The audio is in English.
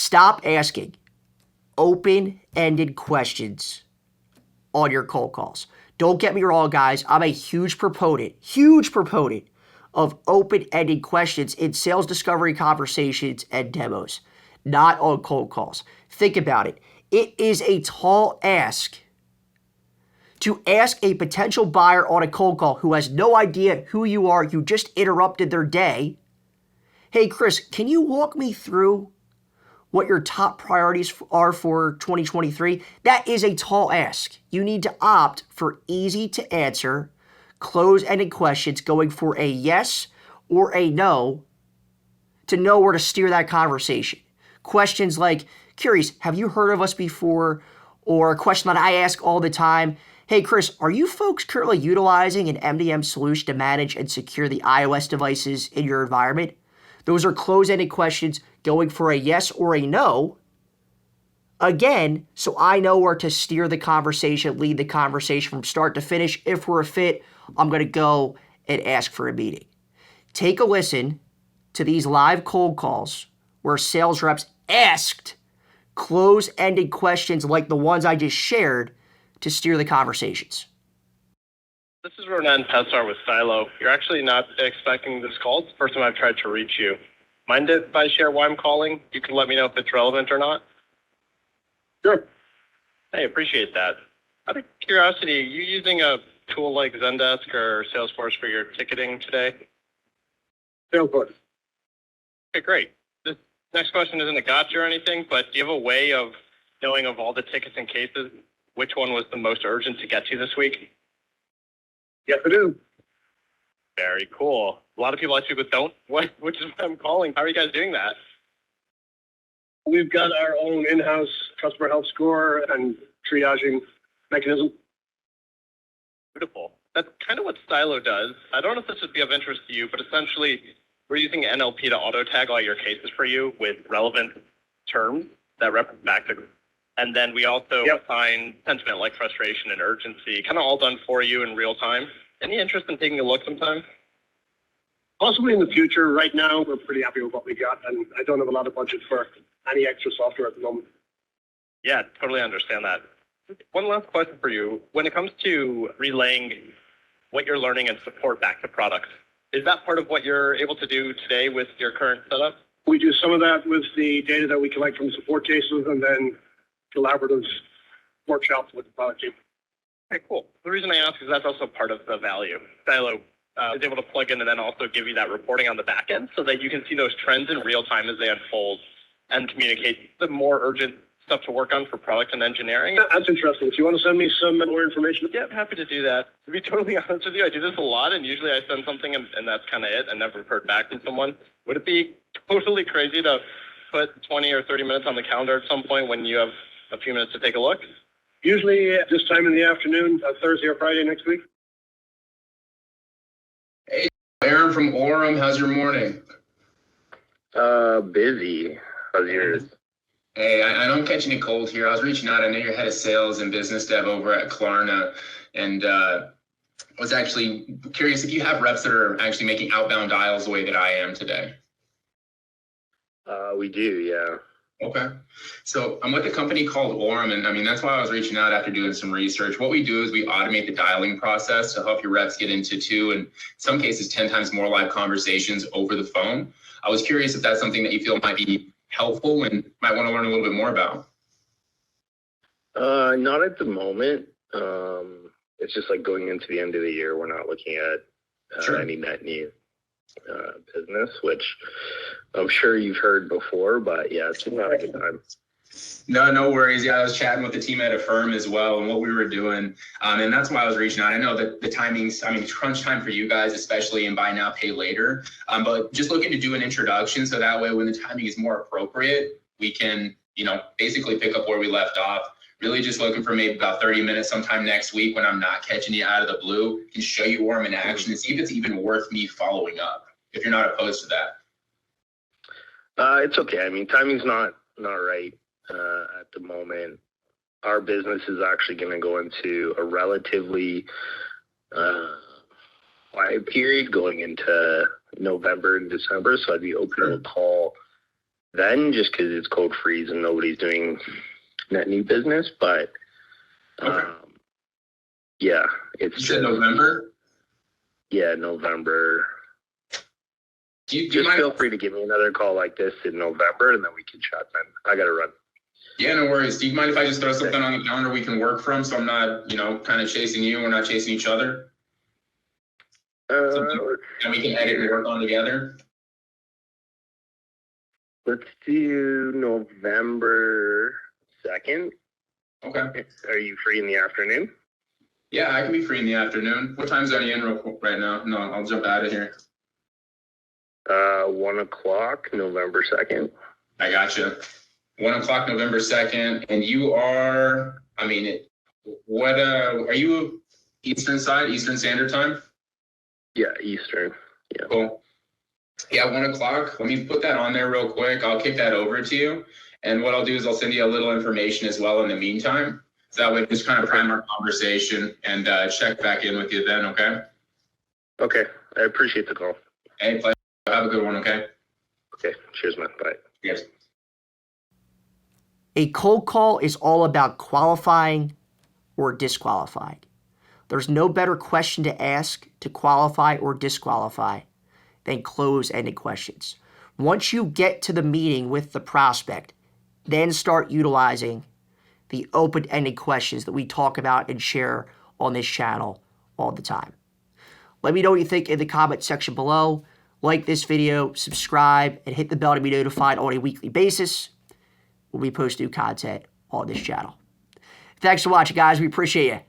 Stop asking open-ended questions on your cold calls. Don't get me wrong, guys. I'm a huge proponent of open-ended questions in sales discovery conversations and demos, not on cold calls. Think about it. It is a tall ask to ask a potential buyer on a cold call who has no idea who you are, you just interrupted their day. Hey, Chris, can you walk me through what your top priorities are for 2023? That is a tall ask. You need to opt for easy to answer, close-ended questions going for a yes or a no to know where to steer that conversation. Questions like, curious, have you heard of us before? Or a question that I ask all the time, hey, Chris, are you folks currently utilizing an MDM solution to manage and secure the iOS devices in your environment? Those are close-ended questions going for a yes or a no. Again, so I know where to steer the conversation, lead the conversation from start to finish. If we're a fit, I'm going to go and ask for a meeting. Take a listen to these live cold calls where sales reps asked close-ended questions like the ones I just shared to steer the conversations. This is Ronan Pessar with Silo. You're actually not expecting this call. It's the first time I've tried to reach you. Mind if I share why I'm calling? You can let me know if it's relevant or not. Sure. I appreciate that. Out of curiosity, are you using a tool like Zendesk or Salesforce for your ticketing today? Salesforce. Okay, great. This next question isn't a gotcha or anything, but do you have a way of knowing of all the tickets and cases, which one was the most urgent to get to this week? Yes, I do. Very cool. A lot of people I speak with don't, which is why I'm calling. How are you guys doing that? We've got our own in-house customer health score and triaging mechanism. Beautiful. That's kind of what Stylo does. I don't know if this would be of interest to you, but essentially we're using NLP to auto-tag all your cases for you with relevant terms that reference back to, and then we also assign sentiment like frustration and urgency, kind of all done for you in real time. Any interest in taking a look sometime? Possibly in the future. Right now, we're pretty happy with what we got, and I don't have a lot of budget for any extra software at the moment. Yeah, totally understand that. One last question for you. When it comes to relaying what you're learning and support back to products, is that part of what you're able to do today with your current setup? We do some of that with the data that we collect from support cases and then collaborative workshops with the product team. Okay, cool. The reason I ask is that's also part of the value. Silo is able to plug in and then also give you that reporting on the back end so that you can see those trends in real time as they unfold and communicate the more urgent stuff to work on for product and engineering. That's interesting. Do you want to send me some more information? Yeah, I'm happy to do that. To be totally honest with you, I do this a lot, and usually I send something and that's kind of it. I never heard back from someone. Would it be totally crazy to put 20 or 30 minutes on the calendar at some point when you have a few minutes to take a look? Usually at this time in the afternoon, Thursday or Friday next week. Hey, Aaron from Orem. How's your morning? Busy. How's yours? Hey, I know I'm catching a cold here. I was reaching out. I know you're head of sales and business dev over at Klarna, and was actually curious if you have reps that are actually making outbound dials the way that I am today. We do, yeah. Okay. So I'm with a company called Orem, and I mean, that's why I was reaching out after doing some research. What we do is we automate the dialing process to help your reps get into 2 and in some cases 10 times more live conversations over the phone. I was curious if that's something that you feel might be helpful and might want to learn a little bit more about. Not at the moment. It's just like going into the end of the year, we're not looking at any net new business, which I'm sure you've heard before, but yeah, it's not a good time. No worries. Yeah, I was chatting with the team at Affirm as well and what we were doing. And that's why I was reaching out. I know that the timing's, it's crunch time for you guys, especially in buy now, pay later. But just looking to do an introduction so that way when the timing is more appropriate, we can, basically pick up where we left off. Really just looking for maybe about 30 minutes sometime next week when I'm not catching you out of the blue, can show you Orem in action and see if it's even worth me following up, if you're not opposed to that. It's okay. Timing's not right at the moment. Our business is actually going to go into a relatively quiet period going into November and December. So I'd be open to a call then, just because it's cold freeze and nobody's doing net new business. But Okay. yeah, it's You said November? yeah, November. Do you Just mind? feel free to give me another call like this in November, and then we can chat then. I gotta run. Yeah, no worries. Do you mind if I just throw something on the calendar we can work from, so I'm not, kind of chasing you, we're not chasing each other, and we can edit and work on together? Let's do November 2nd. Okay. Are you free in the afternoon? Yeah, I can be free in the afternoon. What time zone are you in real quick right now? No, I'll jump out of here. 1 o'clock, November 2nd. I gotcha. 1 o'clock, November 2nd, and you are, are you Eastern Standard Time? Yeah, Eastern. Yeah. Cool. Yeah, 1 o'clock. Let me put that on there real quick. I'll kick that over to you. And what I'll do is I'll send you a little information as well in the meantime. So that way just kind of prime our conversation and check back in with you then, okay? Okay. I appreciate the call. Hey, pleasure. Have a good one, okay? Okay. Cheers, man. Bye. Yes. A cold call is all about qualifying or disqualifying. There's no better question to ask to qualify or disqualify than close-ended questions. Once you get to the meeting with the prospect, then start utilizing the open-ended questions that we talk about and share on this channel all the time. Let me know what you think in the comment section below. Like this video, subscribe, and hit the bell to be notified on a weekly basis when we post new content on this channel. Thanks for watching, guys. We appreciate you.